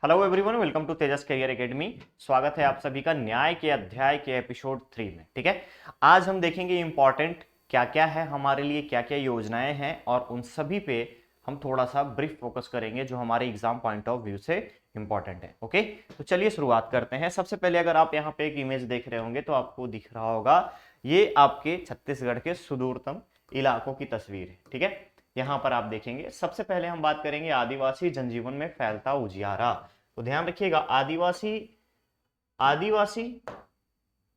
Hello everyone, welcome to Tejas career academy. स्वागत है आप सभी का न्याय के अध्याय के एपिसोड 3 में। ठीक है, आज हम देखेंगे इंपॉर्टेंट क्या क्या है हमारे लिए, क्या क्या योजनाएं हैं और उन सभी पे हम थोड़ा सा ब्रीफ फोकस करेंगे जो हमारे एग्जाम पॉइंट ऑफ व्यू से इंपॉर्टेंट है। ओके, तो चलिए शुरुआत करते हैं। सबसे पहले अगर आप यहाँ पे एक इमेज देख रहे होंगे तो आपको दिख रहा होगा ये आपके छत्तीसगढ़ के सुदूरतम इलाकों की तस्वीर है। ठीक है, यहां पर आप देखेंगे सबसे पहले हम बात करेंगे आदिवासी जनजीवन में फैलता उजियारा। तो ध्यान रखिएगा, आदिवासी आदिवासी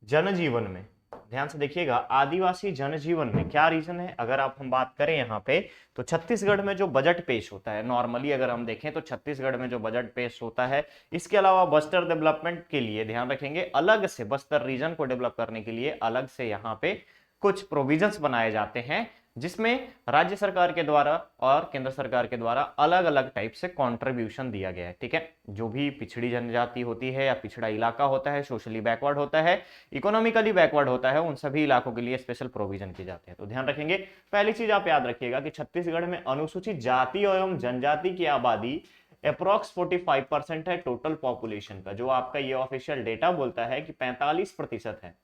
जनजीवन में, ध्यान से देखिएगा, आदिवासी जनजीवन में क्या रीजन है। अगर आप हम बात करें यहाँ पे तो छत्तीसगढ़ में जो बजट पेश होता है, नॉर्मली अगर हम देखें तो छत्तीसगढ़ में जो बजट पेश होता है, इसके अलावा बस्तर डेवलपमेंट के लिए ध्यान रखेंगे अलग से, बस्तर रीजन को डेवलप करने के लिए अलग से यहाँ पे कुछ प्रोविजंस बनाए जाते हैं जिसमें राज्य सरकार के द्वारा और केंद्र सरकार के द्वारा अलग अलग टाइप से कंट्रीब्यूशन दिया गया है। ठीक है, जो भी पिछड़ी जनजाति होती है या पिछड़ा इलाका होता है, सोशली बैकवर्ड होता है, इकोनॉमिकली बैकवर्ड होता है, उन सभी इलाकों के लिए स्पेशल प्रोविजन किए जाते हैं। तो ध्यान रखेंगे, पहली चीज आप याद रखिएगा कि छत्तीसगढ़ में अनुसूचित जाति एवं जनजाति की आबादी अप्रोक्स 45% है टोटल पॉपुलेशन का। जो आपका ये ऑफिशियल डेटा बोलता है कि 45% है,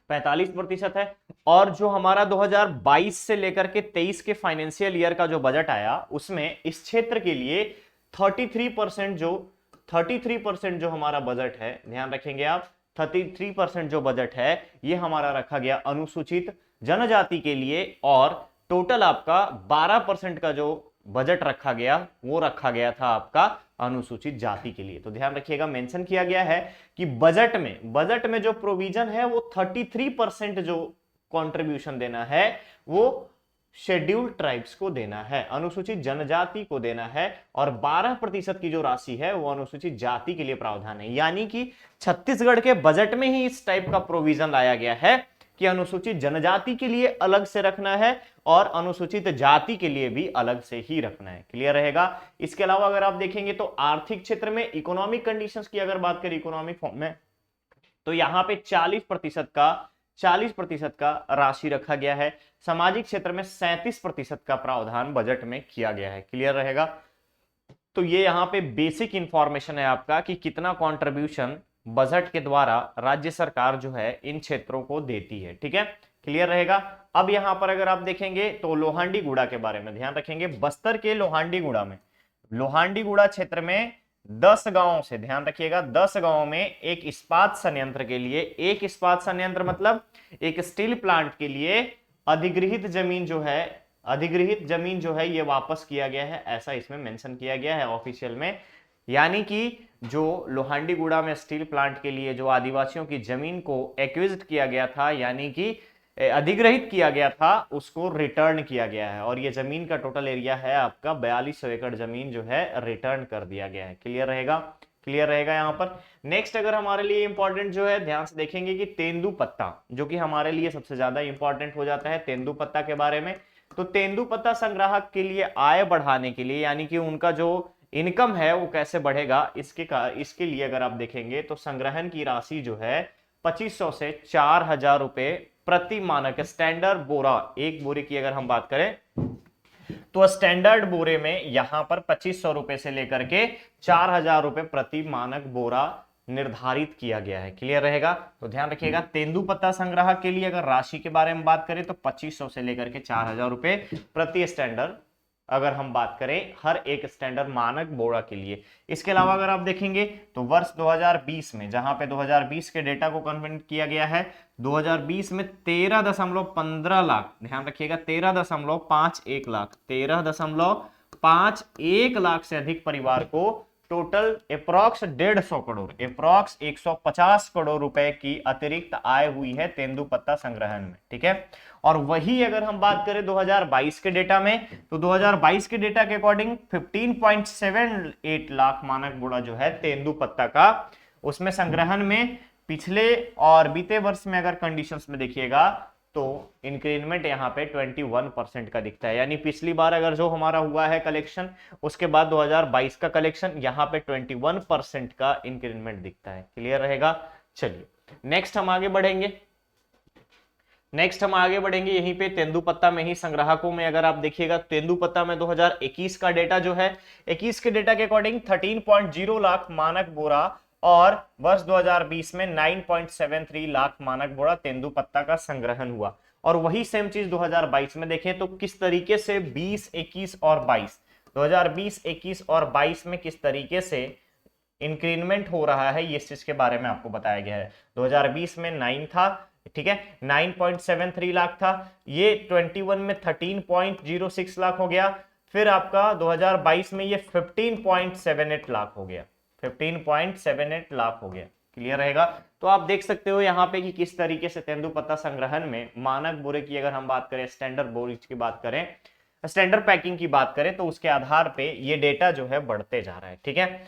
45% है। और जो हमारा 2022 से लेकर के 23 के फाइनेंशियल ईयर का जो बजट आया उसमें इस क्षेत्र के लिए 33% जो हमारा बजट है, ध्यान रखेंगे आप, 33% जो बजट है ये हमारा रखा गया अनुसूचित जनजाति के लिए, और टोटल आपका 12% का जो बजट रखा गया वो रखा गया था आपका अनुसूचित जाति के लिए। तो ध्यान रखिएगा, मेंशन किया गया है कि बजट में जो प्रोविजन है वो 33% जो कंट्रीब्यूशन देना है वो शेड्यूल्ड ट्राइब्स को देना है, अनुसूचित जनजाति को देना है, और 12% की जो राशि है वो अनुसूचित जाति के लिए प्रावधान है। यानी कि छत्तीसगढ़ के बजट में ही इस टाइप का प्रोविजन लाया गया है कि अनुसूचित जनजाति के लिए अलग से रखना है और अनुसूचित जाति के लिए भी अलग से ही रखना है। क्लियर रहेगा। इसके अलावा अगर आप देखेंगे तो आर्थिक क्षेत्र में इकोनॉमिक कंडीशंस की अगर बात करें इकोनॉमिक फॉर्म में, तो यहां पे 40% का राशि रखा गया है। सामाजिक क्षेत्र में 37% का प्रावधान बजट में किया गया है। क्लियर रहेगा। तो ये यहां पे बेसिक इंफॉर्मेशन है आपका कि कितना कंट्रीब्यूशन बजट के द्वारा राज्य सरकार जो है इन क्षेत्रों को देती है। ठीक है, क्लियर रहेगा। अब यहां पर अगर आप देखेंगे तो लोहांडीगुड़ा के बारे में ध्यान रखेंगे। बस्तर के लोहांडीगुड़ा क्षेत्र में 10 गांवों से, ध्यान रखिएगा, 10 गांवों में एक इस्पात संयंत्र के लिए, एक इस्पात संयंत्र मतलब एक स्टील प्लांट के लिए अधिग्रहित जमीन जो है ये वापस किया गया है, ऐसा इसमें मेंशन किया गया है ऑफिशियल में। यानी कि जो लोहांडीगुड़ा में स्टील प्लांट के लिए जो आदिवासियों की जमीन को एक्विजिट किया गया था, यानी कि अधिग्रहित किया गया था, उसको रिटर्न किया गया है, और ये जमीन का टोटल एरिया है आपका 4200 एकड़ जमीन जो है रिटर्न कर दिया गया है। क्लियर रहेगा यहाँ पर। नेक्स्ट अगर हमारे लिए इंपॉर्टेंट जो है, ध्यान से देखेंगे कि तेंदुपत्ता, जो कि हमारे लिए सबसे ज्यादा इंपॉर्टेंट हो जाता है तेंदुपत्ता के बारे में। तो तेंदुपत्ता संग्राहक के लिए आय बढ़ाने के लिए, यानी कि उनका जो इनकम है वो कैसे बढ़ेगा, इसके लिए अगर आप देखेंगे तो संग्रहण की राशि जो है 2500 से 4000 रुपए प्रति मानक स्टैंडर्ड बोरा, एक बोरे की अगर हम बात करें तो स्टैंडर्ड बोरे में यहां पर 2500 रुपए से लेकर के 4000 रुपए प्रति मानक बोरा निर्धारित किया गया है। क्लियर रहेगा। तो ध्यान रखिएगा, तेंदुपत्ता संग्रह के लिए अगर राशि के बारे में बात करें तो 2500 से लेकर के 4000 रुपए प्रति स्टैंडर्ड, अगर हम बात करें हर एक स्टैंडर्ड मानक बोरा के लिए। इसके अलावा अगर आप देखेंगे तो वर्ष 2020 में, जहां पे 2020 के डेटा को कन्वर्ट किया गया है, 2020 में 13.15 लाख, ध्यान रखिएगा 13.51 लाख, 13.51 लाख से अधिक परिवार को total approx 150 crore, approx 150 crore रुपए की अतिरिक्त आय हुई है तेंदुपत्ता संग्रहण में। ठीक है, और वही अगर हम बात करें 2022 के डेटा में, तो 2022 के डेटा के अकॉर्डिंग 15.78 लाख मानक बोरा जो है तेंदुपत्ता का, उसमें संग्रहण में पिछले और बीते वर्ष में अगर कंडीशंस में देखिएगा तो इंक्रीमेंट यहाँ पे 21% का दिखता है। यानी पिछली बार अगर जो हमारा हुआ है कलेक्शन, उसके बाद 2022 का कलेक्शन, यहाँ पे 21% का इंक्रीमेंट दिखता है। क्लियर रहेगा। चलिए नेक्स्ट हम आगे बढ़ेंगे। नेक्स्ट हम आगे बढ़ेंगे यहीं पे तेंदुपत्ता में ही संग्राहकों में अगर आप देखिएगा तेंदुपत्ता में 2021 का डेटा जो है 21 के डेटा के अकॉर्डिंग 13.0 लाख मानक बोरा और वर्ष 2020 में 9.73 लाख मानक बोरा तेंदुपत्ता का संग्रहण हुआ। और वही सेम चीज 2022 में देखें तो किस तरीके से 20, 21 और 22 2020, 21 और 22 में किस तरीके से इंक्रीमेंट हो रहा है ये इस चीज के बारे में आपको बताया गया है। 2020 में 9 था, ठीक है, 9.73 लाख था, ये 21 में 13.06 लाख हो गया, फिर आपका 2022 में ये 15.78 लाख हो गया, 15.78 लाख हो गया। क्लियर रहेगा। तो आप देख सकते हो यहाँ पे कि किस तरीके से तेंदुपत्ता संग्रहण में मानक बोरे की अगर हम बात करें, स्टैंडर्ड बोरे की बात करें, स्टैंडर्ड पैकिंग की बात करें तो उसके आधार पे ये डेटा जो है बढ़ते जा रहा है। ठीक है,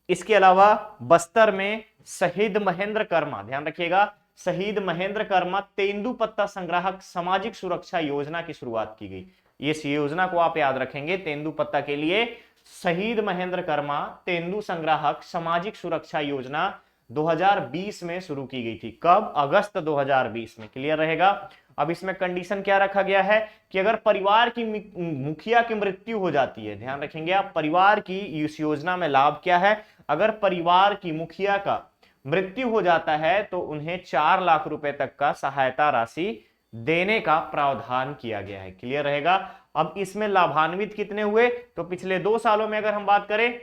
इसके अलावा बस्तर में शहीद महेंद्र कर्मा, ध्यान रखिएगा, शहीद महेंद्र कर्मा तेंदुपत्ता संग्राहक सामाजिक सुरक्षा योजना की शुरुआत की गई। इस योजना को आप याद रखेंगे, तेंदुपत्ता के लिए शहीद महेंद्र कर्मा तेंदु संग्राहक सामाजिक सुरक्षा योजना 2020 में शुरू की गई थी। कब? अगस्त 2020 में। क्लियर रहेगा। अब इसमें कंडीशन क्या रखा गया है कि अगर परिवार की मुखिया की मृत्यु हो जाती है, ध्यान रखेंगे आप, परिवार की इस योजना में लाभ क्या है, अगर परिवार की मुखिया का मृत्यु हो जाता है तो उन्हें 4 लाख रुपए तक का सहायता राशि देने का प्रावधान किया गया है। क्लियर रहेगा। अब इसमें लाभान्वित कितने हुए, तो पिछले 2 सालों में अगर हम बात करें,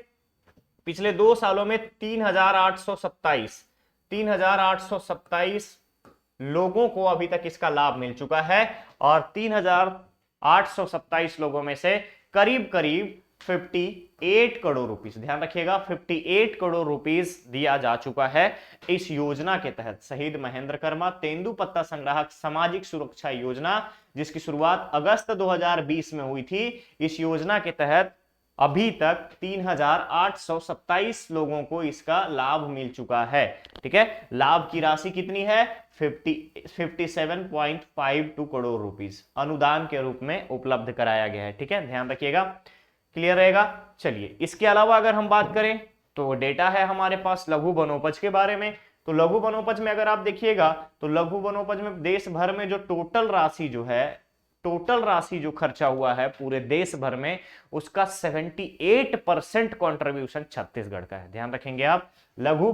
पिछले 2 सालों में 3,827 लोगों को अभी तक इसका लाभ मिल चुका है और 3,827 लोगों में से करीब करीब 58 करोड़ रुपीस, ध्यान रखिएगा, 58 करोड़ रुपीस दिया जा चुका है इस योजना के तहत। शहीद महेंद्र कर्मा तेंदुपत्ता संग्राहक सामाजिक सुरक्षा योजना, जिसकी शुरुआत अगस्त 2020 में हुई थी, इस योजना के तहत अभी तक 3,827 लोगों को इसका लाभ मिल चुका है। ठीक है, लाभ की राशि कितनी है, 57.52 करोड़ रुपीस अनुदान के रूप में उपलब्ध कराया गया है। ठीक है, ध्यान रखिएगा। क्लियर रहेगा। चलिए, इसके अलावा अगर हम बात करें तो डेटा है हमारे पास लघु वनोपज के बारे में। तो लघु वनोपज में अगर आप देखिएगा तो लघु वनोपज में देश भर में जो टोटल राशि जो खर्चा हुआ है पूरे देश भर में, उसका 78% कॉन्ट्रीब्यूशन छत्तीसगढ़ का है। ध्यान रखेंगे आप, लघु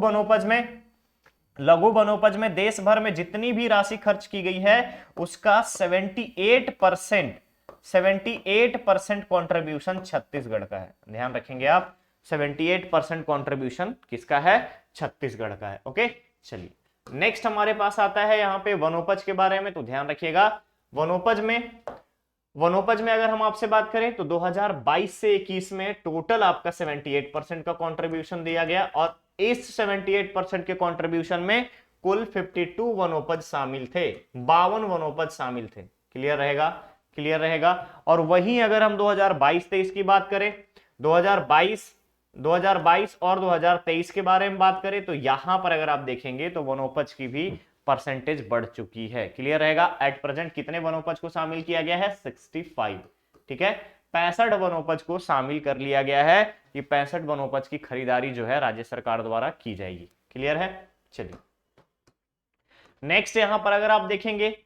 वनोपज में देश भर में जितनी भी राशि खर्च की गई है उसका 78% कॉन्ट्रीब्यूशन छत्तीसगढ़ का है। ध्यान रखेंगे आप, 78% कॉन्ट्रीब्यूशन किसका है, छत्तीसगढ़ का है। ओके, चलिए नेक्स्ट हमारे पास आता है यहाँ पे वनोपज के बारे में। तो ध्यान रखिएगा, वनोपज में अगर हम आपसे बात करें तो 2022 से 21 में टोटल आपका 78% का कंट्रीब्यूशन दिया गया और इस 78% के कंट्रीब्यूशन में कुल 52 वनोपज शामिल थे, 52 वनोपज शामिल थे। क्लियर रहेगा। और वहीं अगर हम 2022-23 की बात करें, 2022 और 2023 के बारे में बात करें तो यहां पर अगर आप देखेंगे तो वनोपज की भी परसेंटेज बढ़ चुकी है। क्लियर रहेगा। एट प्रेजेंट कितने वनोपज को शामिल किया गया है, 65। ठीक है, 65 वनोपज को शामिल कर लिया गया है। ये 65 वनोपज की खरीदारी जो है राज्य सरकार द्वारा की जाएगी। क्लियर है। चलिए नेक्स्ट, यहां पर अगर आप देखेंगे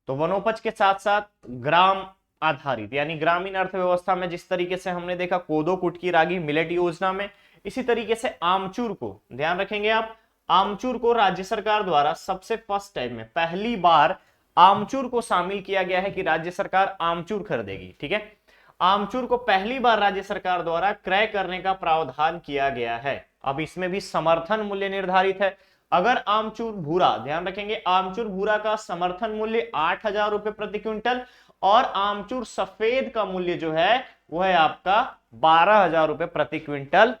तो वनोपज के साथ साथ ग्राम आधारित यानी ग्रामीण अर्थव्यवस्था में जिस तरीके से हमने देखा कोदो, कुटकी, रागी, मिलेट योजना में, इसी तरीके से आमचूर को, ध्यान रखेंगे आप, आमचूर को राज्य सरकार द्वारा सबसे फर्स्ट टाइम में पहली बार आमचूर को शामिल किया गया है कि राज्य सरकार आमचूर खरीदेगी। ठीक है, आमचूर को पहली बार राज्य सरकार द्वारा क्रय करने का प्रावधान किया गया है। अब इसमें भी समर्थन मूल्य निर्धारित है। अगर आमचूर भूरा, ध्यान रखेंगे, आमचूर भूरा का समर्थन मूल्य 8,000 रुपए प्रति क्विंटल और आमचूर सफेद का मूल्य जो है वो है आपका 12,000 रुपए प्रति क्विंटल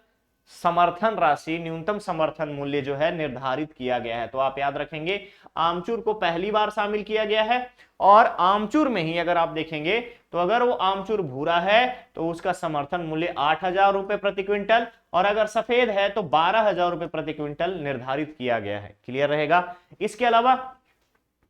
समर्थन राशि, न्यूनतम समर्थन मूल्य जो है निर्धारित किया गया है। तो आप याद रखेंगे, आमचूर को पहली बार शामिल किया गया है और आमचूर में ही अगर आप देखेंगे तो अगर वो आमचूर भूरा है तो उसका समर्थन मूल्य 8,000 रुपए प्रति क्विंटल और अगर सफेद है तो 12,000 रुपए प्रति क्विंटल निर्धारित किया गया है। क्लियर रहेगा। इसके अलावा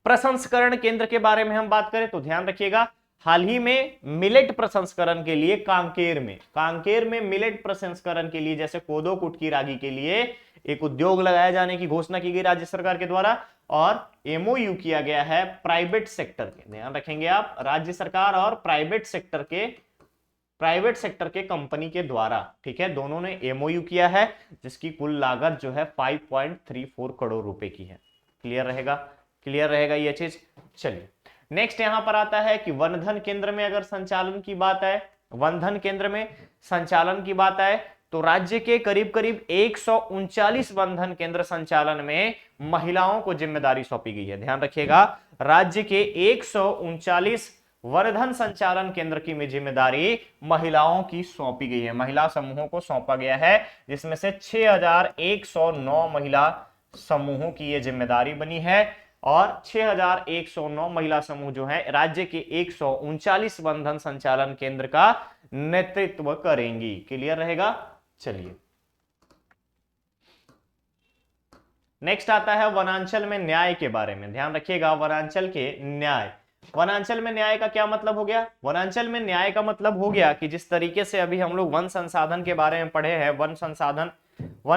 प्रसंस्करण केंद्र के बारे में हम बात करें तो ध्यान रखिएगा, हाल ही में मिलेट प्रसंस्करण के लिए कांकेर में मिलेट प्रसंस्करण के लिए, जैसे कोदो कुटकी रागी के लिए एक उद्योग लगाए जाने की घोषणा की गई राज्य सरकार के द्वारा, और एमओयू किया गया है प्राइवेट सेक्टर के, ध्यान रखेंगे आप, राज्य सरकार और प्राइवेट सेक्टर के कंपनी के द्वारा, ठीक है, दोनों ने एमओयू किया है, जिसकी कुल लागत जो है 5.34 करोड़ रुपए की है। क्लियर रहेगा ये चीज। चलिए नेक्स्ट यहां पर आता है कि वनधन केंद्र में अगर संचालन की बात आए, वनधन केंद्र में संचालन की बात आए, तो राज्य के करीब करीब 139 वनधन केंद्र संचालन में महिलाओं को जिम्मेदारी सौंपी गई है। ध्यान रखिएगा, राज्य के 139 वनधन संचालन केंद्र की जिम्मेदारी महिलाओं की सौंपी गई है, महिला समूहों को सौंपा गया है, जिसमें से 6109 महिला समूहों की यह जिम्मेदारी बनी है, और 6109 महिला समूह जो है राज्य के 139 वनधन संचालन केंद्र का नेतृत्व करेंगी। क्लियर रहेगा। चलिए नेक्स्ट आता है वनांचल में न्याय के बारे में। ध्यान रखिएगा, वनांचल के न्याय, वनांचल में न्याय का क्या मतलब हो गया? वनांचल में न्याय का मतलब हो गया कि जिस तरीके से अभी हम लोग वन संसाधन के बारे में पढ़े हैं, वन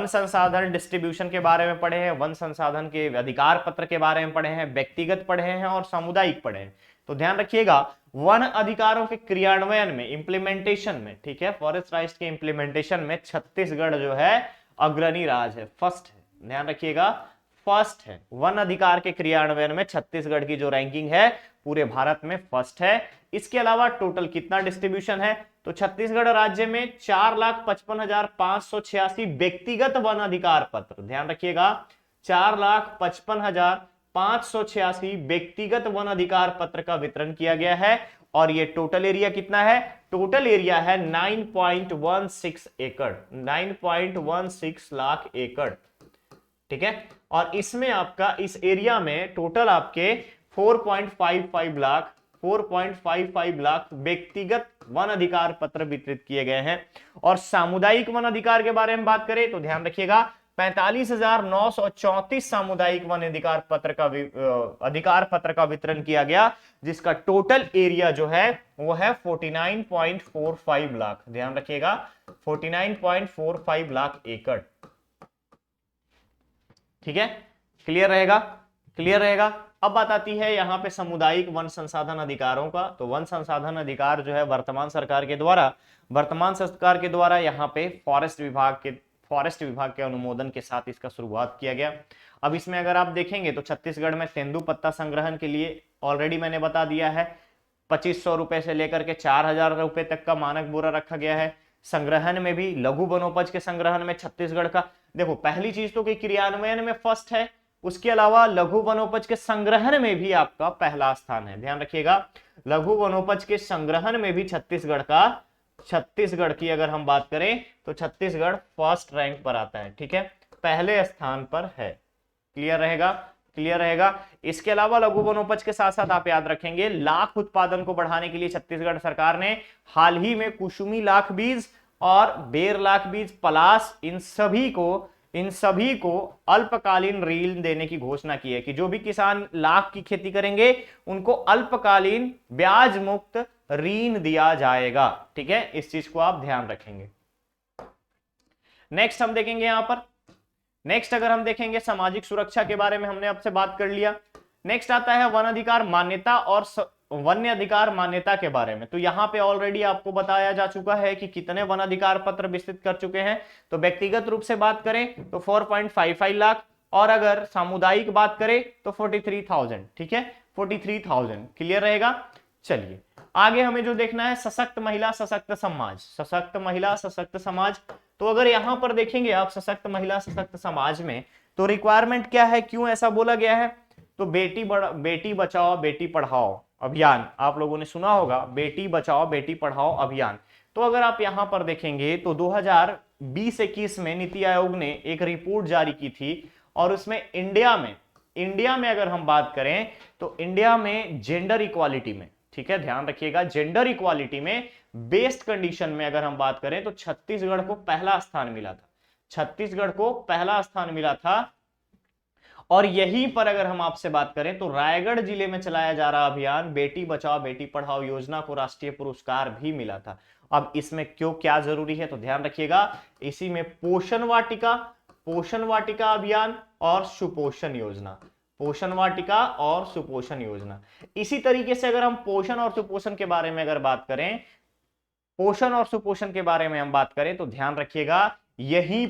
संसाधन डिस्ट्रीब्यूशन के बारे में पढ़े हैं, वन संसाधन के अधिकार पत्र के बारे में पढ़े हैं, व्यक्तिगत पढ़े हैं और सामुदायिक पढ़े हैं। तो ध्यान रखिएगा, वन अधिकारों के क्रियान्वयन में, इंप्लीमेंटेशन में, ठीक है, फॉरेस्ट राइट्स के इंप्लीमेंटेशन में छत्तीसगढ़ जो है अग्रणी राज्य है, फर्स्ट है। ध्यान रखिएगा, फर्स्ट है। वन अधिकार के क्रियान्वयन में छत्तीसगढ़ की जो रैंकिंग है पूरे भारत में फर्स्ट है। इसके अलावा टोटल कितना डिस्ट्रीब्यूशन है? तो छत्तीसगढ़ राज्य में 4,55,586 व्यक्तिगत वन अधिकार पत्र, ध्यान रखिएगा, 4,55,586 व्यक्तिगत वन अधिकार पत्र का वितरण किया गया है। और ये टोटल एरिया कितना है? टोटल एरिया है 9.16 एकड़, 9.16 लाख एकड़, ठीक है। और इसमें आपका, इस एरिया में टोटल आपके 4.55 लाख व्यक्तिगत वन अधिकार पत्र वितरित किए गए हैं। और सामुदायिक वन अधिकार के बारे में बात करें तो ध्यान रखिएगा, 45,934 सामुदायिक वन अधिकार पत्र का वितरण किया गया, जिसका टोटल एरिया जो है वो है 49.45 लाख। ध्यान रखिएगा, 49.45 लाख एकड़, ठीक है। क्लियर रहेगा। अब बात आती है यहाँ पे सामुदायिक वन संसाधन अधिकारों का। तो वन संसाधन अधिकार जो है वर्तमान सरकार के द्वारा यहाँ पे फॉरेस्ट विभाग के अनुमोदन के साथ इसका शुरुआत किया गया। अब इसमें अगर आप देखेंगे तो छत्तीसगढ़ में तेंदुपत्ता संग्रहण के लिए ऑलरेडी मैंने बता दिया है, 2500 रुपए से लेकर के 4000 रुपए तक का मानक बोरा रखा गया है। संग्रहण में भी, लघु वनोपज के संग्रहण में छत्तीसगढ़ का, देखो पहली चीज तो कि क्रियान्वयन में फर्स्ट है, उसके अलावा लघु वनोपज के संग्रहण में भी आपका पहला स्थान है। ध्यान रखिएगा, लघु वनोपज के संग्रहण में भी छत्तीसगढ़ की अगर हम बात करें तो छत्तीसगढ़ फर्स्ट रैंक पर आता है, ठीक है, पहले स्थान पर है। क्लियर रहेगा। इसके अलावा लघु वनोपज के साथ साथ आप याद रखेंगे, लाख उत्पादन को बढ़ाने के लिए छत्तीसगढ़ सरकार ने हाल ही में कुसुमी लाख बीज और बेर लाख बीज, पलास, इन सभी को अल्पकालीन ऋण देने की घोषणा की है कि जो भी किसान लाख की खेती करेंगे उनको अल्पकालीन ब्याज मुक्त ऋण दिया जाएगा, ठीक है। इस चीज को आप ध्यान रखेंगे। नेक्स्ट हम देखेंगे यहां पर, नेक्स्ट अगर हम देखेंगे सामाजिक सुरक्षा के बारे में हमने आपसे बात कर लिया। नेक्स्ट आता है वन अधिकार मान्यता और वन्य अधिकार मान्यता के बारे में। तो यहां पे ऑलरेडी आपको बताया जा चुका है कि कितने वन अधिकार पत्र विस्तृत कर चुके हैं। तो व्यक्तिगत रूप से बात करें तो 4.55 लाख, और अगर सामुदायिक बात करें तो 43,000, ठीक है, 43,000। क्लियर रहेगा। चलिए आगे हमें जो देखना है, सशक्त महिला सशक्त समाज। तो अगर यहां पर देखेंगे आप सशक्त महिला सशक्त समाज में, तो रिक्वायरमेंट क्या है, क्यों ऐसा बोला गया है? तो बेटी बचाओ बेटी पढ़ाओ अभियान, आप लोगों ने सुना होगा, बेटी बचाओ बेटी पढ़ाओ अभियान। तो अगर आप यहां पर देखेंगे तो 2020-21 में नीति आयोग ने एक रिपोर्ट जारी की थी, और उसमें इंडिया में अगर हम बात करें तो इंडिया में जेंडर इक्वालिटी में, ठीक है, ध्यान रखिएगा, जेंडर इक्वालिटी में बेस्ट कंडीशन में अगर हम बात करें तो छत्तीसगढ़ को पहला स्थान मिला था। और यहीं पर अगर हम आपसे बात करें तो रायगढ़ जिले में चलाया जा रहा अभियान बेटी बचाओ बेटी पढ़ाओ योजना को राष्ट्रीय पुरस्कार भी मिला था। अब इसमें क्यों क्या जरूरी है तो ध्यान रखिएगा, इसी में पोषण वाटिका अभियान और सुपोषण योजना, पोषण वाटिका और सुपोषण योजना। इसी तरीके से अगर हम पोषण और सुपोषण के बारे में अगर बात करें, पोषण और सुपोषण के बारे में हम बात करें तो ध्यान रखिएगा, यहीं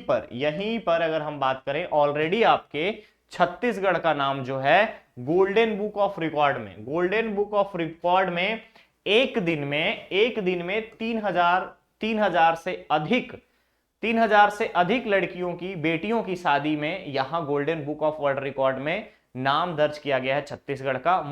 पर अगर हम बात करें ऑलरेडी आपके छत्तीसगढ़ का नाम जो है गोल्डन बुक ऑफ रिकॉर्ड में एक दिन में 3000 से अधिक लड़कियों की बेटियों की शादी में यहां golden book of world record में नाम दर्ज किया गया है छत्तीसगढ़ का,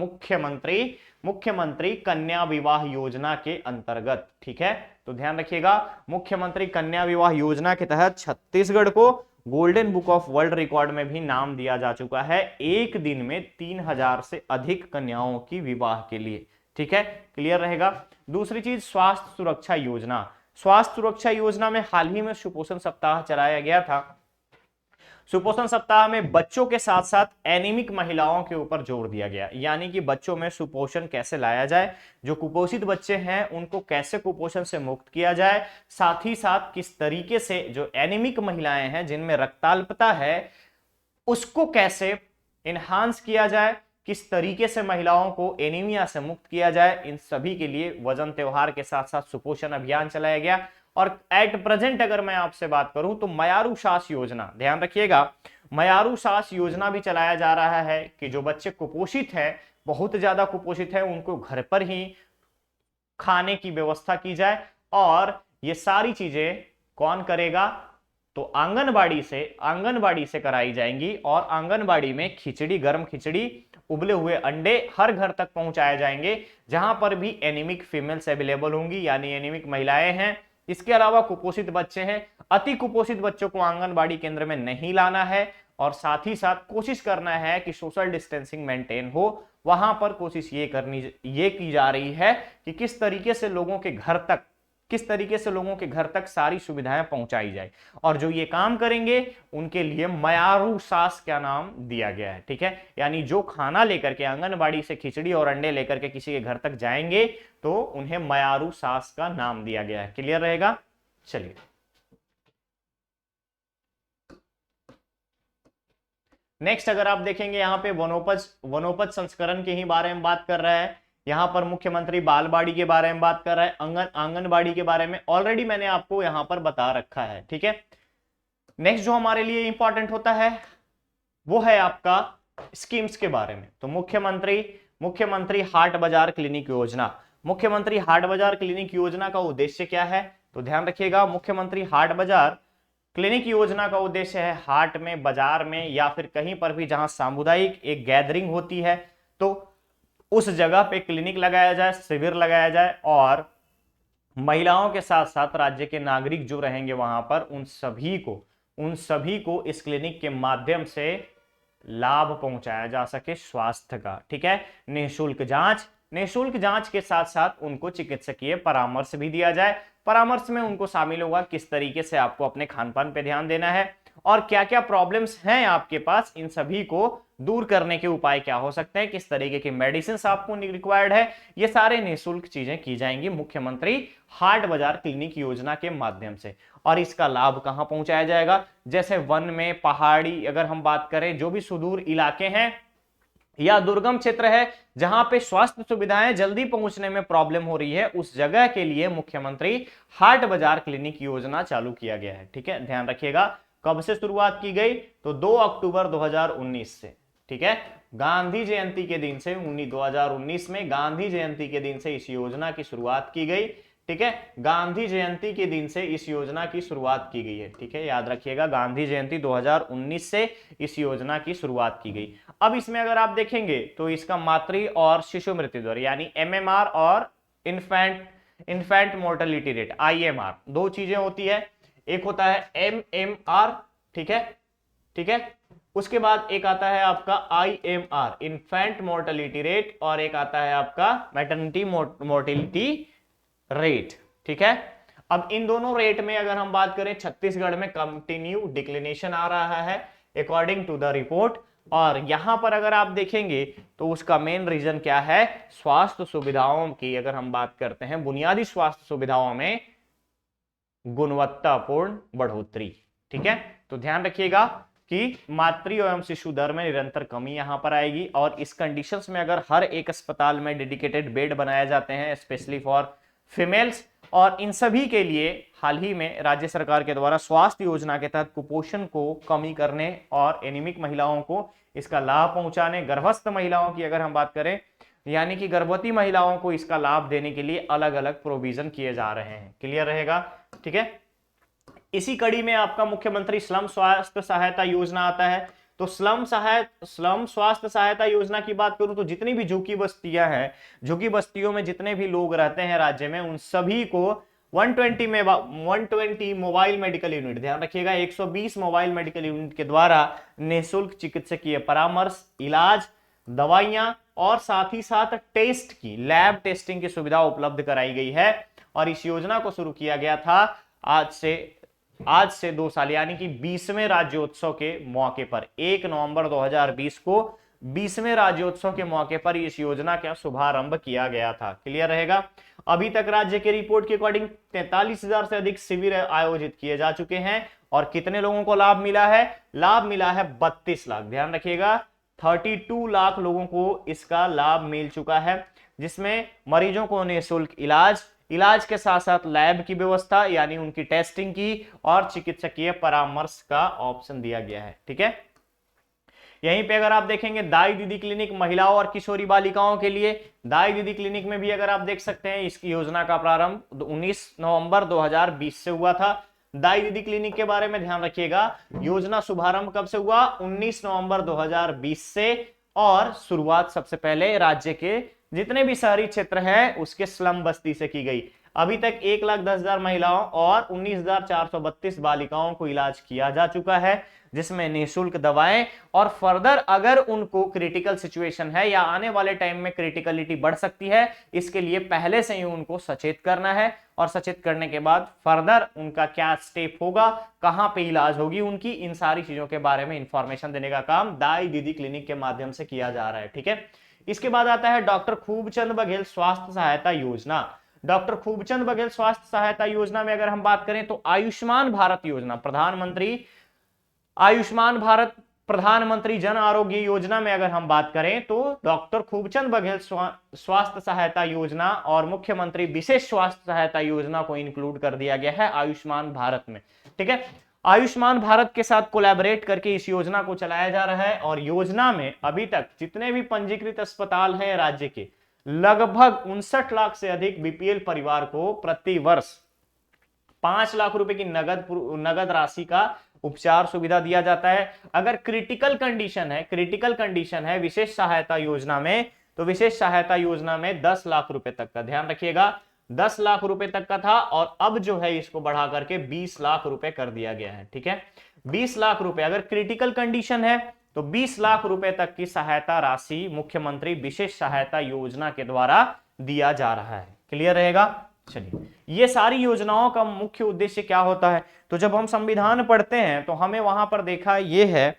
मुख्यमंत्री कन्या विवाह योजना के अंतर्गत। ठीक है, तो ध्यान रखिएगा, मुख्यमंत्री कन्या विवाह योजना के तहत छत्तीसगढ़ को golden book of world record में भी नाम दिया जा चुका है एक दिन में 3000 से अधिक कन्याओं की विवाह के लिए। ठीक है, क्लियर रहेगा। दूसरी चीज स्वास्थ्य सुरक्षा योजना में हाल ही में सुपोषण सप्ताह चलाया गया था। सुपोषण सप्ताह में बच्चों के साथ साथ एनीमिक महिलाओं के ऊपर जोर दिया गया, यानी कि बच्चों में सुपोषण कैसे लाया जाए, जो कुपोषित बच्चे हैं उनको कैसे कुपोषण से मुक्त किया जाए, साथ ही साथ किस तरीके से जो एनीमिक महिलाएं हैं जिनमें रक्ताल्पता है उसको कैसे इनहांस किया जाए, किस तरीके से महिलाओं को एनीमिया से मुक्त किया जाए, इन सभी के लिए वजन त्योहार के साथ साथ सुपोषण अभियान चलाया गया। और एट प्रेजेंट अगर मैं आपसे बात करूं तो मयारू सास योजना, ध्यान रखिएगा, मयारू सास योजना भी चलाया जा रहा है कि जो बच्चे कुपोषित हैं, बहुत ज्यादा कुपोषित है, उनको घर पर ही खाने की व्यवस्था की जाए। और ये सारी चीजें कौन करेगा तो आंगनबाड़ी से कराई जाएंगी और आंगनबाड़ी में खिचड़ी, गर्म खिचड़ी, उबले हुए अंडे हर घर तक पहुंचाए जाएंगे जहां पर भी एनीमिक फीमेल्स अवेलेबल होंगी, यानी एनीमिक महिलाएं हैं। इसके अलावा कुपोषित बच्चे हैं, अति कुपोषित बच्चों को आंगनबाड़ी केंद्र में नहीं लाना है और साथ ही साथ कोशिश करना है कि सोशल डिस्टेंसिंग मेंटेन हो। वहां पर कोशिश ये की जा रही है कि किस तरीके से लोगों के घर तक सारी सुविधाएं पहुंचाई जाए, और जो ये काम करेंगे उनके लिए मयारू सास का नाम दिया गया है। ठीक है, यानी जो खाना लेकर के आंगनबाड़ी से खिचड़ी और अंडे लेकर के किसी के घर तक जाएंगे तो उन्हें मयारू सास का नाम दिया गया है। क्लियर रहेगा। चलिए नेक्स्ट अगर आप देखेंगे यहां पे वनोपज संस्करण के ही बारे में बात कर रहा है, यहां पर मुख्यमंत्री बालवाड़ी के बारे में बात कर रहा है, आंगनबाड़ी के बारे में ऑलरेडी मैंने आपको यहां पर बता रखा है। ठीक है, नेक्स्ट जो हमारे लिए इंपॉर्टेंट होता है वो है आपका स्कीम्स के बारे में। तो मुख्यमंत्री हाट बाजार क्लिनिक योजना, मुख्यमंत्री हाट बाजार क्लिनिक योजना का उद्देश्य क्या है तो ध्यान रखिएगा, मुख्यमंत्री हाट बाजार क्लिनिक योजना का उद्देश्य है हाट में, बाजार में या फिर कहीं पर भी जहां सामुदायिक एक गैदरिंग होती है तो उस जगह पे क्लिनिक लगाया जाए, शिविर लगाया जाए और महिलाओं के साथ साथ राज्य के नागरिक जो रहेंगे वहां पर उन सभी को इस क्लिनिक के माध्यम से लाभ पहुंचाया जा सके स्वास्थ्य का। ठीक है, निःशुल्क जांच के साथ साथ उनको चिकित्सकीय परामर्श भी दिया जाए। परामर्श में उनको शामिल होगा किस तरीके से आपको अपने खान पान पे ध्यान देना है और क्या क्या प्रॉब्लम्स हैं आपके पास, इन सभी को दूर करने के उपाय क्या हो सकते हैं, किस तरीके की मेडिसिन आपको रिक्वायर्ड है, ये सारे निःशुल्क चीजें की जाएंगी मुख्यमंत्री हाट बाजार क्लिनिक योजना के माध्यम से। और इसका लाभ कहां पहुंचाया जाएगा, जैसे वन में, पहाड़ी, अगर हम बात करें जो भी सुदूर इलाके हैं या दुर्गम क्षेत्र है जहां पे स्वास्थ्य सुविधाएं जल्दी पहुंचने में प्रॉब्लम हो रही है, उस जगह के लिए मुख्यमंत्री हाट बाजार क्लिनिक योजना चालू किया गया है। ठीक है, ध्यान रखिएगा कब से शुरुआत की गई तो 2 अक्टूबर 2019 से। ठीक है, गांधी जयंती के दिन से 2019 में गांधी जयंती के दिन से इस योजना की शुरुआत की गई। ठीक है, गांधी जयंती के दिन से इस योजना की शुरुआत की गई है। ठीक है, याद रखिएगा गांधी जयंती 2019 से इस योजना की शुरुआत की गई। अब इसमें अगर आप देखेंगे तो इसका मातृ और शिशु मृत्यु दर यानी एमएमआर और इन्फेंट मोर्टेलिटी रेट IMR, दो चीजें होती है, एक होता है MMR। ठीक है, उसके बाद एक आता है आपका IMR इन्फेंट मोर्टेलिटी रेट और एक आता है आपका मैटरनिटी मोर्टेलिटी रेट। ठीक है, अब इन दोनों रेट में अगर हम बात करें छत्तीसगढ़ में कंटिन्यू डिक्लिनेशन आ रहा है अकॉर्डिंग टू द रिपोर्ट। और यहां पर अगर आप देखेंगे तो उसका मेन रीजन क्या है, स्वास्थ्य सुविधाओं की अगर हम बात करते हैं, बुनियादी स्वास्थ्य सुविधाओं में गुणवत्तापूर्ण बढ़ोतरी। ठीक है, तो ध्यान रखिएगा कि मातृ एवं शिशु दर में निरंतर कमी यहां पर आएगी, और इस कंडीशंस में अगर हर एक अस्पताल में डेडिकेटेड बेड बनाए जाते हैं स्पेशली फॉर फीमेल्स, और इन सभी के लिए हाल ही में राज्य सरकार के द्वारा स्वास्थ्य योजना के तहत कुपोषण को कमी करने और एनीमिक महिलाओं को इसका लाभ पहुंचाने, गर्भस्थ महिलाओं की अगर हम बात करें यानी कि गर्भवती महिलाओं को इसका लाभ देने के लिए अलग अलग प्रोविजन किए जा रहे हैं। क्लियर रहेगा? ठीक है, इसी कड़ी में आपका मुख्यमंत्री स्लम स्वास्थ्य सहायता योजना आता है। तो स्लम स्वास्थ्य सहायता योजना की बात करूं तो जितनी भी झुग्गी बस्तियां हैं, झुग्गी बस्तियों में जितने भी लोग रहते हैं राज्य में, उन सभी को 120 मोबाइल मेडिकल यूनिट, ध्यान रखिएगा 120 मोबाइल मेडिकल यूनिट के द्वारा निःशुल्क चिकित्सकीय परामर्श, इलाज, दवाइयां और साथ ही साथ टेस्ट की, लैब टेस्टिंग की सुविधा उपलब्ध कराई गई है। और इस योजना को शुरू किया गया था आज से 2 साल यानी कि 20वें राज्योत्सव के मौके पर, 1 नवंबर 2020 को 20वें राज्योत्सव के मौके पर इस योजना का शुभारंभ किया गया था। क्लियर रहेगा? अभी तक राज्य की रिपोर्ट के अकॉर्डिंग 43,000 से अधिक शिविर आयोजित किए जा चुके हैं, और कितने लोगों को लाभ मिला है? लाभ मिला है 32 लाख। ध्यान रखिएगा 32 लाख लोगों को इसका लाभ मिल चुका है, जिसमें मरीजों को निःशुल्क इलाज के साथ साथ लैब की व्यवस्था यानी उनकी टेस्टिंग की, और चिकित्सकीय परामर्श का ऑप्शन दिया गया है। ठीक है, यहीं पे अगर आप देखेंगे दाई दीदी क्लिनिक महिलाओं और किशोरी बालिकाओं के लिए, दाई दीदी क्लिनिक में भी अगर आप देख सकते हैं इसकी योजना का प्रारंभ 19 नवंबर 2020 से हुआ था। दाई दीदी क्लिनिक के बारे में ध्यान रखिएगा, योजना शुभारंभ कब से हुआ? 19 नवंबर 2020 से, और शुरुआत सबसे पहले राज्य के जितने भी शहरी क्षेत्र हैं उसके स्लम बस्ती से की गई। अभी तक 1,10,000 महिलाओं और 19,432 बालिकाओं को इलाज किया जा चुका है, जिसमें निःशुल्क दवाएं, और फर्दर अगर उनको क्रिटिकल सिचुएशन है या आने वाले टाइम में क्रिटिकलिटी बढ़ सकती है, इसके लिए पहले से ही उनको सचेत करना है, और सचेत करने के बाद फर्दर उनका क्या स्टेप होगा, कहां पे इलाज होगी उनकी, इन सारी चीजों के बारे में इंफॉर्मेशन देने का काम दाई दीदी क्लिनिक के माध्यम से किया जा रहा है। ठीक है, इसके बाद आता है डॉक्टर खूबचंद बघेल स्वास्थ्य सहायता योजना। डॉक्टर खूबचंद बघेल स्वास्थ्य सहायता योजना में अगर हम बात करें तो आयुष्मान भारत योजना, प्रधानमंत्री जन आरोग्य योजना में अगर हम बात करें तो डॉक्टर खूबचंद बघेल स्वास्थ्य सहायता योजना और मुख्यमंत्री विशेष स्वास्थ्य सहायता योजना को इंक्लूड कर दिया गया है आयुष्मान भारत में। ठीक है, आयुष्मान भारत के साथ कोलैबोरेट करके इस योजना को चलाया जा रहा है, और योजना में अभी तक जितने भी पंजीकृत अस्पताल हैं राज्य के, लगभग 59 लाख से अधिक बीपीएल परिवार को प्रति वर्ष 5 लाख रुपए की नगद राशि का उपचार सुविधा दिया जाता है। अगर क्रिटिकल कंडीशन है विशेष सहायता योजना में, तो विशेष सहायता योजना में 10 लाख रुपए तक का, ध्यान रखिएगा 10 लाख रुपए तक का था, और अब जो है इसको बढ़ा करके 20 लाख रुपए कर दिया गया है। ठीक है, 20 लाख रुपए अगर क्रिटिकल कंडीशन है तो 20 लाख रुपए तक की सहायता राशि मुख्यमंत्री विशेष सहायता योजना के द्वारा दिया जा रहा है। क्लियर रहेगा? चलिए, ये सारी योजनाओं का मुख्य उद्देश्य क्या होता है? तो जब हम संविधान पढ़ते हैं तो हमें वहां पर देखा ये है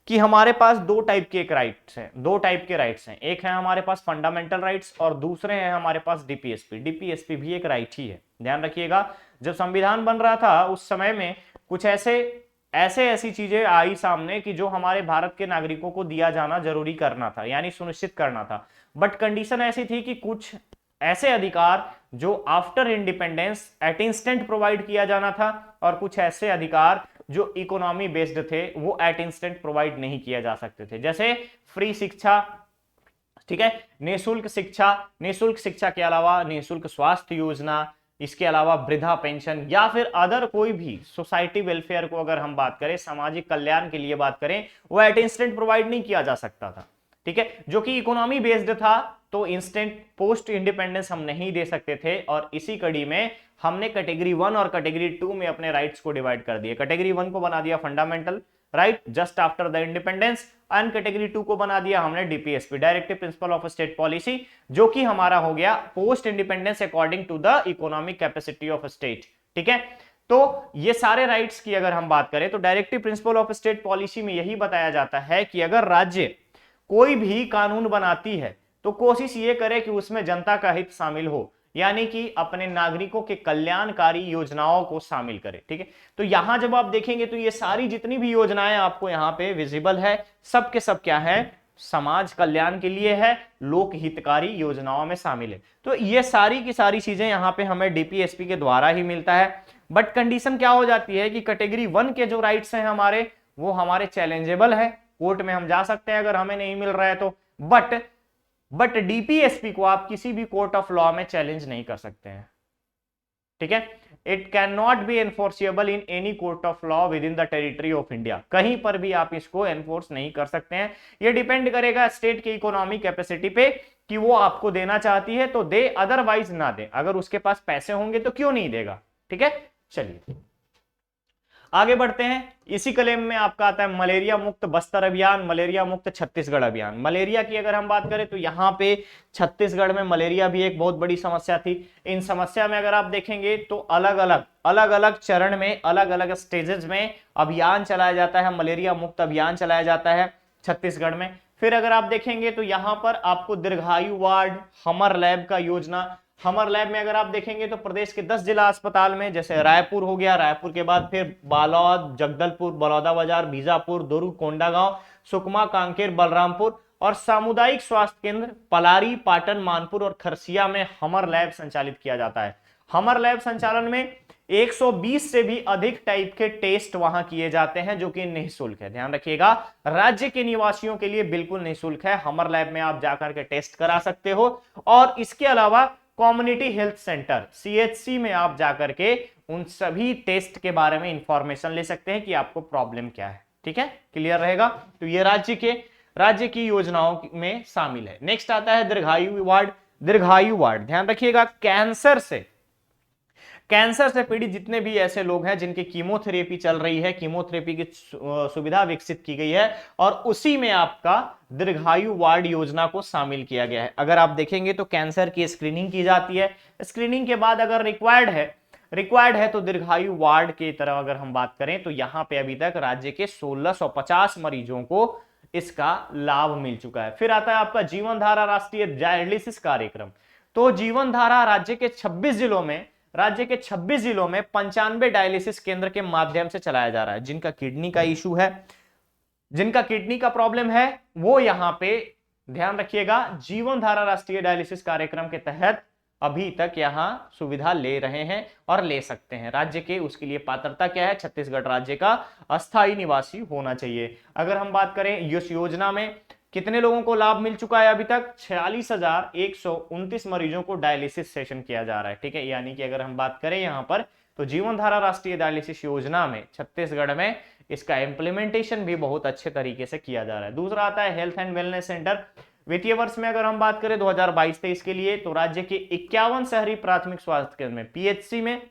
कि हमारे पास दो टाइप के राइट्स हैं। एक है हमारे पास फंडामेंटल राइट्स, और दूसरे हैं हमारे पास डीपीएसपी भी एक राइट ही है। ध्यान रखिएगा, जब संविधान बन रहा था उस समय में कुछ ऐसी चीजें आई सामने कि जो हमारे भारत के नागरिकों को दिया जाना जरूरी करना था, यानी सुनिश्चित करना था। बट कंडीशन ऐसी थी कि कुछ ऐसे अधिकार जो after independence at instant provide किया जाना था, और कुछ ऐसे अधिकार जो इकोनॉमी बेस्ड थे वो एट इंस्टेंट प्रोवाइड नहीं किया जा सकते थे, जैसे फ्री शिक्षा, ठीक है, निःशुल्क शिक्षा के अलावा निःशुल्क स्वास्थ्य योजना, इसके अलावा वृद्धा पेंशन, या फिर अदर कोई भी सोसाइटी वेलफेयर को अगर हम बात करें, सामाजिक कल्याण के लिए बात करें, वो एट इंस्टेंट प्रोवाइड नहीं किया जा सकता था। ठीक है, जो कि इकोनॉमी बेस्ड था, तो इंस्टेंट पोस्ट इंडिपेंडेंस हम नहीं दे सकते थे, और इसी कड़ी में हमने कैटेगरी 1 और कैटेगरी 2 में अपने राइट्स को डिवाइड कर दिया। कैटेगरी 1 को बना दिया fundamental right just after the independence, and category 2 को बना दिया हमने DPSP, directive principle of state policy, जो कि हमारा हो गया post independence according to the economic capacity of state. ठीक है, तो ये सारे राइट्स की अगर हम बात करें तो directive principle of state policy में यही बताया जाता है कि अगर राज्य कोई भी कानून बनाती है तो कोशिश ये करे कि उसमें जनता का हित शामिल हो, यानी कि अपने नागरिकों के कल्याणकारी योजनाओं को शामिल करे। ठीक है, तो यहां जब आप देखेंगे तो ये सारी जितनी भी योजनाएं आपको यहाँ पे विजिबल है, सब के सब क्या है, समाज कल्याण के लिए है, लोक हितकारी योजनाओं में शामिल है। तो ये सारी की सारी चीजें यहाँ पे हमें डीपीएसपी के द्वारा ही मिलता है। बट कंडीशन क्या हो जाती है कि कैटेगरी 1 के जो राइट्स हैं हमारे, वो हमारे चैलेंजेबल है, कोर्ट में हम जा सकते हैं अगर हमें नहीं मिल रहा है तो। बट डीपीएसपी को आप किसी भी कोर्ट ऑफ लॉ में चैलेंज नहीं कर सकते हैं। ठीक है, it can not be enforceable in any court of law with in the territory of India. कहीं पर भी आप इसको एनफोर्स नहीं कर सकते हैं। ये डिपेंड करेगा स्टेट की इकोनॉमिक कैपेसिटी पे कि वो आपको देना चाहती है तो दे, अदरवाइज ना दे। अगर उसके पास पैसे होंगे तो क्यों नहीं देगा। ठीक है, चलिए आगे बढ़ते हैं। इसी क्लेम में आपका आता है मलेरिया मुक्त बस्तर अभियान, मलेरिया मुक्त छत्तीसगढ़ अभियान। मलेरिया की अगर हम बात करें तो यहाँ पे छत्तीसगढ़ में मलेरिया भी एक बहुत बड़ी समस्या थी। इन समस्या में अगर आप देखेंगे तो अलग अलग चरण में, अलग अलग स्टेजेस में अभियान चलाया जाता है, मलेरिया मुक्त अभियान चलाया जाता है छत्तीसगढ़ में। फिर अगर आप देखेंगे तो यहाँ पर आपको दीर्घायु वार्ड, हमर लैब का योजना, हमर लैब में अगर आप देखेंगे तो प्रदेश के 10 जिला अस्पताल में, जैसे रायपुर हो गया, रायपुर के बाद फिर बालोद, जगदलपुर, बलौदाबाजार, बीजापुर, दुर्ग, कोंडागांव, सुकमा, कांकेर, बलरामपुर और सामुदायिक स्वास्थ्य केंद्र पलारी, पाटन, मानपुर और खरसिया में हमर लैब संचालित किया जाता है। हमर लैब संचालन में 120 से भी अधिक टाइप के टेस्ट वहां किए जाते हैं जो कि निःशुल्क है। ध्यान रखिएगा, राज्य के निवासियों के लिए बिल्कुल निःशुल्क है। हमर लैब में आप जाकर के टेस्ट करा सकते हो। और इसके अलावा कम्युनिटी हेल्थ सेंटर सीएचसी में आप जाकर के उन सभी टेस्ट के बारे में इंफॉर्मेशन ले सकते हैं कि आपको प्रॉब्लम क्या है। ठीक है, क्लियर रहेगा। तो ये राज्य की योजनाओं में शामिल है। नेक्स्ट आता है दीर्घायु वार्ड। दीर्घायु वार्ड ध्यान रखिएगा, कैंसर से पीड़ित जितने भी ऐसे लोग हैं जिनकी कीमोथेरेपी चल रही है, कीमोथेरेपी की सुविधा विकसित की गई है और उसी में आपका दीर्घायु वार्ड योजना को शामिल किया गया है। अगर आप देखेंगे तो कैंसर की स्क्रीनिंग की जाती है, स्क्रीनिंग के बाद अगर रिक्वायर्ड है तो दीर्घायु वार्ड की तरह अगर हम बात करें तो यहां पे अभी तक राज्य के 1650 मरीजों को इसका लाभ मिल चुका है। फिर आता है आपका जीवन धारा राष्ट्रीय डायलिसिस कार्यक्रम। तो जीवन धारा राज्य के 26 जिलों में 95 डायलिसिस केंद्र के माध्यम से चलाया जा रहा है। जिनका किडनी का इशू है, जिनका किडनी का प्रॉब्लम है, वो यहां पे ध्यान रखिएगा जीवन धारा राष्ट्रीय डायलिसिस कार्यक्रम के तहत अभी तक यहां सुविधा ले रहे हैं और ले सकते हैं। राज्य के उसके लिए पात्रता क्या है, छत्तीसगढ़ राज्य का अस्थायी निवासी होना चाहिए। अगर हम बात करें इस योजना में कितने लोगों को लाभ मिल चुका है, अभी तक 46,129 मरीजों को डायलिसिस सेशन किया जा रहा है। ठीक है, यानी कि अगर हम बात करें यहां पर तो जीवन धारा राष्ट्रीय डायलिसिस योजना में छत्तीसगढ़ में इसका इंप्लीमेंटेशन भी बहुत अच्छे तरीके से किया जा रहा है। दूसरा आता है हेल्थ एंड वेलनेस सेंटर। वित्तीय वर्ष में अगर हम बात करें 2022-23 के लिए तो राज्य के 51 शहरी प्राथमिक स्वास्थ्य केंद्र में, पीएचसी में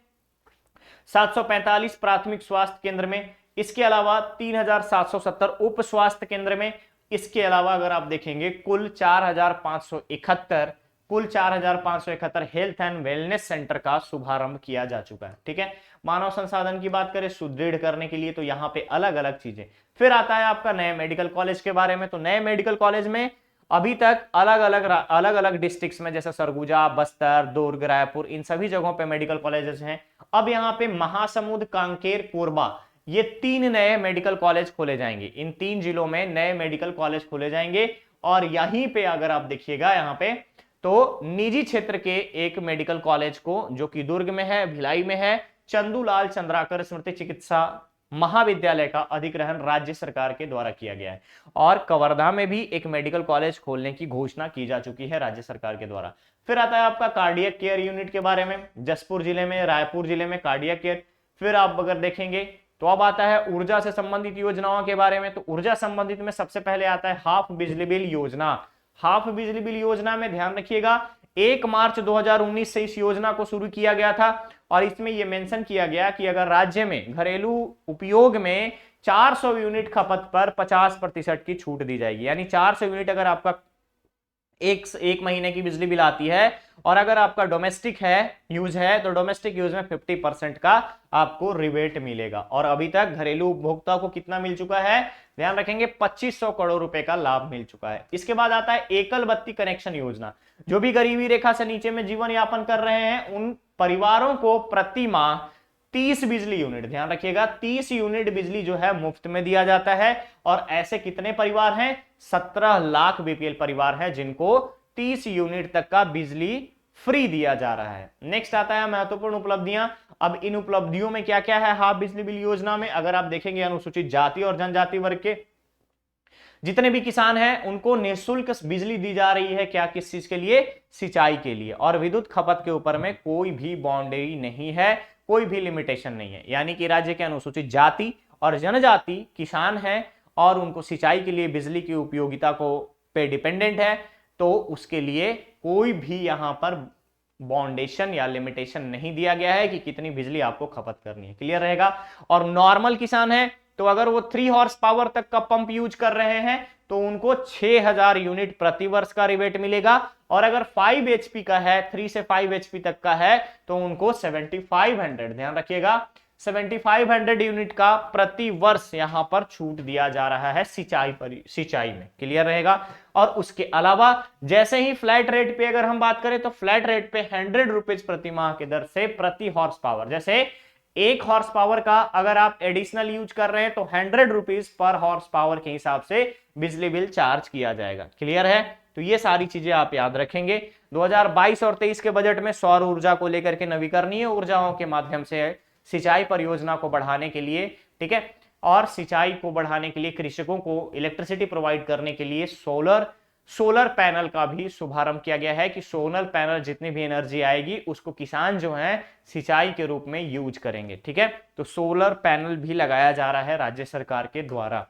745 प्राथमिक स्वास्थ्य केंद्र में, इसके अलावा 3770 उप स्वास्थ्य केंद्र में, इसके अलावा अगर आप देखेंगे कुल 4,571 हेल्थ एंड वेलनेस सेंटर का शुभारंभ किया जा चुका है। ठीक है, मानव संसाधन की बात करें सुदृढ़ करने के लिए तो यहाँ पे अलग अलग चीजें। फिर आता है आपका नए मेडिकल कॉलेज के बारे में। तो नए मेडिकल कॉलेज में अभी तक अलग अलग डिस्ट्रिक्ट्स में जैसे सरगुजा, बस्तर, दुर्ग, रायपुर, इन सभी जगहों पे मेडिकल कॉलेजेस हैं। अब यहाँ पे महासमुंद, कांकेर, कोरबा, ये 3 नए मेडिकल कॉलेज खोले जाएंगे। इन 3 जिलों में नए मेडिकल कॉलेज खोले जाएंगे। और यहीं पे अगर आप देखिएगा यहाँ पे तो निजी क्षेत्र के एक मेडिकल कॉलेज को, जो कि दुर्ग में है, भिलाई में है, चंदूलाल चंद्राकर स्मृति चिकित्सा महाविद्यालय का अधिग्रहण राज्य सरकार के द्वारा किया गया है। और कवर्धा में भी एक मेडिकल कॉलेज खोलने की घोषणा की जा चुकी है राज्य सरकार के द्वारा। फिर आता है आपका कार्डियक केयर यूनिट के बारे में, जसपुर जिले में, रायपुर जिले में कार्डियक केयर। फिर आप अगर देखेंगे तो अब आता है ऊर्जा से संबंधित योजनाओं के बारे में। तो ऊर्जा संबंधित में सबसे पहले आता है हाफ बिजली बिल योजना। हाफ बिजली बिल योजना में ध्यान रखिएगा 1 मार्च 2019 से इस योजना को शुरू किया गया था और इसमें यह मेंशन किया गया कि अगर राज्य में घरेलू उपयोग में 400 यूनिट खपत पर 50% की छूट दी जाएगी। यानी 400 यूनिट अगर आपका एक महीने की बिजली बिल आती है, और अगर आपका डोमेस्टिक है यूज है तो डोमेस्टिक यूज में 50% का आपको रिबेट मिलेगा। और अभी तक घरेलू उपभोक्ता को कितना मिल चुका है, ध्यान रखेंगे 2500 करोड़ रुपए का लाभ मिल चुका है। इसके बाद आता है एकल बत्ती कनेक्शन योजना। जो भी गरीबी रेखा से नीचे में जीवन यापन कर रहे हैं उन परिवारों को प्रति माह 30 बिजली यूनिट, ध्यान रखिएगा 30 यूनिट बिजली जो है मुफ्त में दिया जाता है। और ऐसे कितने परिवार हैं, 17 लाख बीपीएल परिवार हैं जिनको 30 यूनिट तक का बिजली फ्री दिया जा रहा है। नेक्स्ट आता है महत्वपूर्ण उपलब्धियां। अब इन उपलब्धियों में क्या क्या है हाफ बिजली बिल योजना में, अगर आप देखेंगे अनुसूचित जाति और जनजाति वर्ग के जितने भी किसान हैं उनको निःशुल्क बिजली दी जा रही है। क्या, किस चीज के लिए, सिंचाई के लिए। और विद्युत खपत के ऊपर में कोई भी बाउंड्री नहीं है, कोई भी लिमिटेशन नहीं है। यानी कि राज्य के अनुसूचित जाति और जनजाति किसान हैं और उनको सिंचाई के लिए बिजली की उपयोगिता को पे डिपेंडेंट है, तो उसके लिए कोई भी यहां पर बाउंडेशन या लिमिटेशन नहीं दिया गया है कि कितनी बिजली आपको खपत करनी है। क्लियर रहेगा। और नॉर्मल किसान है तो अगर वो 3 हॉर्स पावर तक का पंप यूज कर रहे हैं तो उनको 6000 यूनिट प्रति वर्ष का रिबेट मिलेगा। और अगर 5 एचपी का है, 3 से 5 एचपी तक का है तो उनको 7500, ध्यान रखिएगा 7500 यूनिट का प्रति वर्ष यहां पर छूट दिया जा रहा है सिंचाई में। क्लियर रहेगा। और उसके अलावा जैसे ही फ्लैट रेट पे अगर हम बात करें तो फ्लैट रेट पे 100 रुपीज प्रति माह के दर से प्रति हॉर्स पावर, जैसे 1 हॉर्स पावर का अगर आप एडिशनल यूज कर रहे हैं तो 100 रुपीज पर हॉर्स पावर के हिसाब से बिजली बिल चार्ज किया जाएगा। क्लियर है। तो ये सारी चीजें आप याद रखेंगे। 2022 और 23 के बजट में सौर ऊर्जा को लेकर के नवीकरणीय ऊर्जाओं के माध्यम से सिंचाई परियोजना को बढ़ाने के लिए, ठीक है, और सिंचाई को बढ़ाने के लिए कृषकों को इलेक्ट्रिसिटी प्रोवाइड करने के लिए सोलर पैनल का भी शुभारंभ किया गया है कि सोलर पैनल जितनी भी एनर्जी आएगी उसको किसान जो है सिंचाई के रूप में यूज करेंगे। ठीक है, तो सोलर पैनल भी लगाया जा रहा है राज्य सरकार के द्वारा।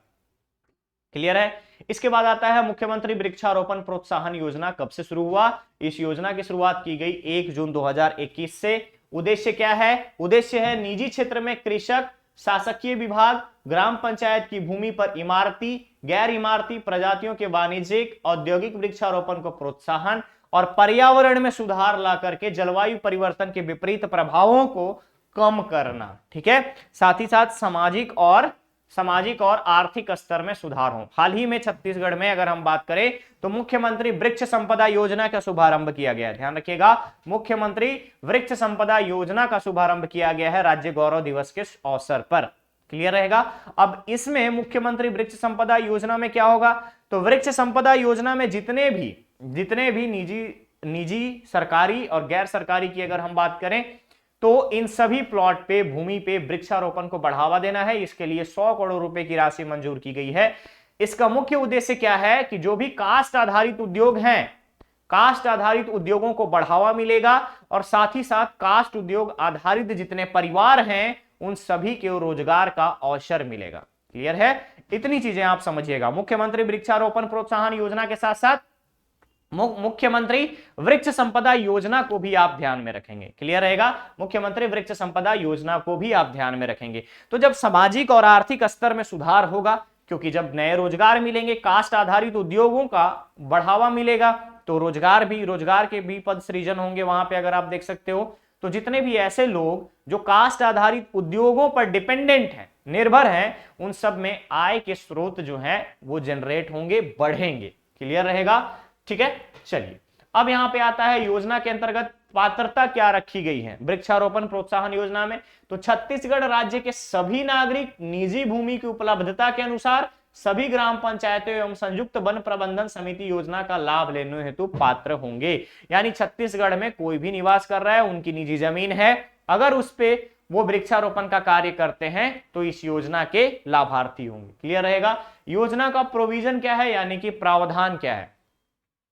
क्लियर है। इसके बाद आता है मुख्यमंत्री वृक्षारोपण प्रोत्साहन योजना। कब से शुरू हुआ, इस योजना की शुरुआत की गई 1 जून 2021 से। उद्देश्य क्या है, उद्देश्य है निजी क्षेत्र में कृषक, शासकीय विभाग, ग्राम पंचायत की भूमि पर इमारती, गैर इमारती प्रजातियों के वाणिज्यिक औद्योगिक वृक्षारोपण को प्रोत्साहन और पर्यावरण में सुधार ला करके जलवायु परिवर्तन के विपरीत प्रभावों को कम करना। ठीक है, साथ ही साथ सामाजिक और आर्थिक स्तर में सुधार हो। हाल ही में छत्तीसगढ़ में अगर हम बात करें तो मुख्यमंत्री वृक्ष संपदा योजना का शुभारंभ किया गया है। ध्यान रखिएगा, मुख्यमंत्री वृक्ष संपदा योजना का शुभारंभ किया गया है राज्य गौरव दिवस के अवसर पर। क्लियर रहेगा। अब इसमें मुख्यमंत्री वृक्ष संपदा योजना में क्या होगा, तो वृक्ष संपदा योजना में जितने भी निजी सरकारी और गैर सरकारी की अगर हम बात करें तो इन सभी प्लॉट पे, भूमि पे वृक्षारोपण को बढ़ावा देना है। इसके लिए 100 करोड़ रुपए की राशि मंजूर की गई है। इसका मुख्य उद्देश्य क्या है कि जो भी कास्ट आधारित उद्योग हैं, कास्ट आधारित उद्योगों को बढ़ावा मिलेगा और साथ ही साथ कास्ट उद्योग आधारित जितने परिवार हैं उन सभी को रोजगार का अवसर मिलेगा। क्लियर है, इतनी चीजें आप समझिएगा। मुख्यमंत्री वृक्षारोपण प्रोत्साहन योजना के साथ साथ मुख्यमंत्री वृक्ष संपदा योजना को भी आप ध्यान में रखेंगे। क्लियर रहेगा, मुख्यमंत्री वृक्ष संपदा योजना को भी आप ध्यान में रखेंगे। तो जब सामाजिक और आर्थिक स्तर में सुधार होगा, क्योंकि जब नए रोजगार मिलेंगे, कास्ट आधारित उद्योगों का बढ़ावा मिलेगा तो रोजगार के भी पद सृजन होंगे वहां पे। अगर आप देख सकते हो तो जितने भी ऐसे लोग जो कास्ट आधारित उद्योगों पर डिपेंडेंट हैं, निर्भर हैं, उन सब में आय के स्रोत जो हैं वो जनरेट होंगे, बढ़ेंगे। क्लियर रहेगा। ठीक है, चलिए अब यहां पे आता है योजना के अंतर्गत पात्रता क्या रखी गई है वृक्षारोपण प्रोत्साहन योजना में। तो छत्तीसगढ़ राज्य के सभी नागरिक निजी भूमि की उपलब्धता के अनुसार सभी ग्राम पंचायतों एवं संयुक्त वन प्रबंधन समिति योजना का लाभ लेने हेतु पात्र होंगे। यानी छत्तीसगढ़ में कोई भी निवास कर रहा है, उनकी निजी जमीन है, अगर उस पे वो वृक्षारोपण का कार्य करते हैं तो इस योजना के लाभार्थी होंगे। क्लियर रहेगा। योजना का प्रोविजन क्या है, यानी कि प्रावधान क्या है।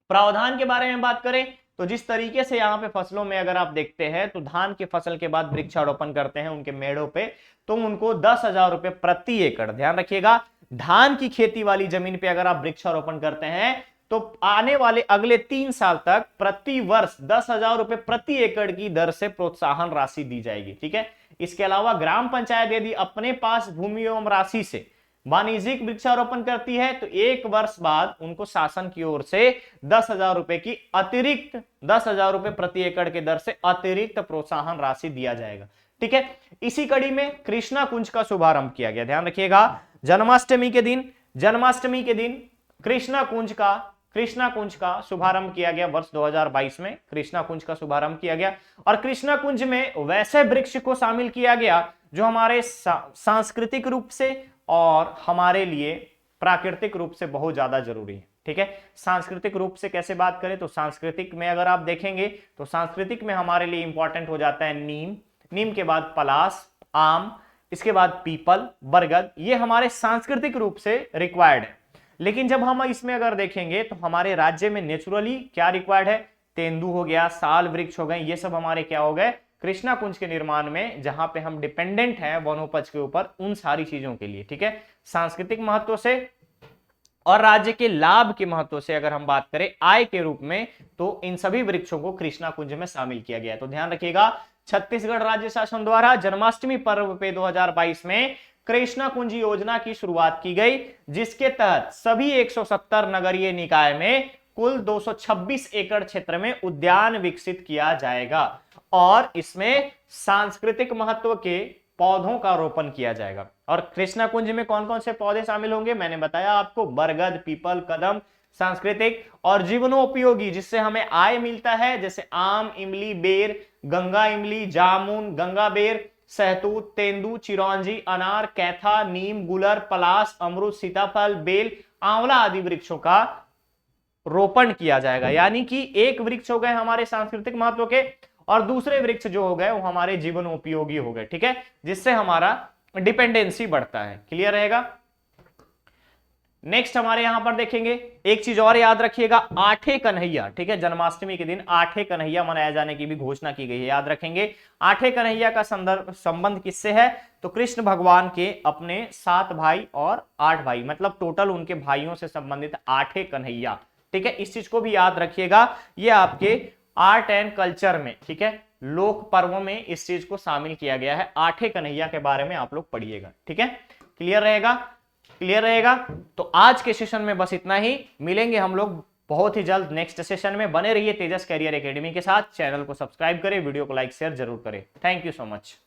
प्रावधान के बारे में बात करें तो जिस तरीके से यहाँ पे फसलों में अगर आप देखते हैं तो धान की फसल के बाद वृक्षारोपण करते हैं उनके मेड़ों पे, तो उनको 10,000 रुपए प्रति एकड़, ध्यान रखिएगा, धान की खेती वाली जमीन पे अगर आप वृक्षारोपण करते हैं तो आने वाले अगले 3 साल तक प्रति वर्ष 10,000 रुपए प्रति एकड़ की दर से प्रोत्साहन राशि दी जाएगी। ठीक है, इसके अलावा ग्राम पंचायत यदि अपने पास भूमि एवं राशि से वाणिज्यिक वृक्षारोपण करती है तो 1 वर्ष बाद उनको शासन की ओर से 10,000 रुपए की अतिरिक्त 10,000 रुपए प्रति एकड़ के दर से अतिरिक्त प्रोत्साहन राशि दिया जाएगा। ठीक है, इसी कड़ी में कृष्णा कुंज का शुभारंभ किया गया। ध्यान रखिएगा, जन्माष्टमी के दिन कृष्णा कुंज का शुभारंभ किया गया। वर्ष 2022 में कृष्णा कुंज का शुभारंभ किया गया और कृष्णा कुंज में वैसे वृक्ष को शामिल किया गया जो हमारे सांस्कृतिक रूप से और हमारे लिए प्राकृतिक रूप से बहुत ज्यादा जरूरी है। ठीक है, सांस्कृतिक रूप से कैसे बात करें तो सांस्कृतिक में अगर आप देखेंगे तो सांस्कृतिक में हमारे लिए इंपॉर्टेंट हो जाता है नीम के बाद पलाश, आम, इसके बाद पीपल, बरगद, ये हमारे सांस्कृतिक रूप से रिक्वायर्ड है। लेकिन जब हम इसमें अगर देखेंगे तो हमारे राज्य में नेचुरली क्या रिक्वायर्ड है, तेंदू हो गया, साल वृक्ष हो गए, ये सब हमारे क्या हो गए कृष्णा कुंज के निर्माण में, जहां पे हम डिपेंडेंट हैं वनोपज के ऊपर, उन सारी चीजों के लिए। ठीक है, सांस्कृतिक महत्व से और राज्य के लाभ के महत्व से अगर हम बात करें आय के रूप में, तो इन सभी वृक्षों को कृष्णा कुंज में शामिल किया गया है। तो ध्यान रखिएगा, छत्तीसगढ़ राज्य शासन द्वारा जन्माष्टमी पर्व पे 2022 में कृष्णा कुंज योजना की शुरुआत की गई, जिसके तहत सभी 170 नगरीय निकाय में कुल 226 एकड़ क्षेत्र में उद्यान विकसित किया जाएगा और इसमें सांस्कृतिक महत्व के पौधों का रोपण किया जाएगा। और कृष्णा कुंज में कौन कौन से पौधे शामिल होंगे, मैंने बताया आपको, बरगद, पीपल, कदम, सांस्कृतिक और जीवनोपयोगी जिससे हमें आय मिलता है, जैसे आम, इमली, बेर, गंगा इमली, जामुन, गंगा बेर, सहतूत, तेंदू, चिरौंजी, अनार, कैथा, नीम, गुलर, पलाश, अमरूद, सीताफल, बेल, आंवला आदि वृक्षों का रोपण किया जाएगा। यानी कि एक वृक्ष हो गए हमारे सांस्कृतिक महत्व के और दूसरे वृक्ष जो हो गए वो हमारे जीवन उपयोगी हो गए। ठीक है, जिससे हमारा डिपेंडेंसी बढ़ता है। क्लियर रहेगा। नेक्स्ट हमारे यहां पर देखेंगे, एक चीज और याद रखिएगा, आठे कन्हैया। ठीक है, जन्माष्टमी के दिन आठे कन्हैया मनाया जाने की भी घोषणा की गई है, याद रखेंगे। आठे कन्हैया का संबंध किससे है तो कृष्ण भगवान के अपने 7 भाई और 8 भाई, मतलब टोटल उनके भाइयों से संबंधित आठे कन्हैया। ठीक है, इस चीज को भी याद रखिएगा, ये आपके आर्ट एंड कल्चर में, ठीक है, लोक पर्वों में इस चीज को शामिल किया गया है। आठे कन्हैया के बारे में आप लोग पढ़िएगा। ठीक है, क्लियर रहेगा। तो आज के सेशन में बस इतना ही, मिलेंगे हम लोग बहुत ही जल्द नेक्स्ट सेशन में। बने रहिए तेजस कैरियर एकेडमी के साथ, चैनल को सब्सक्राइब करें, वीडियो को लाइक शेयर जरूर करें। Thank you so much.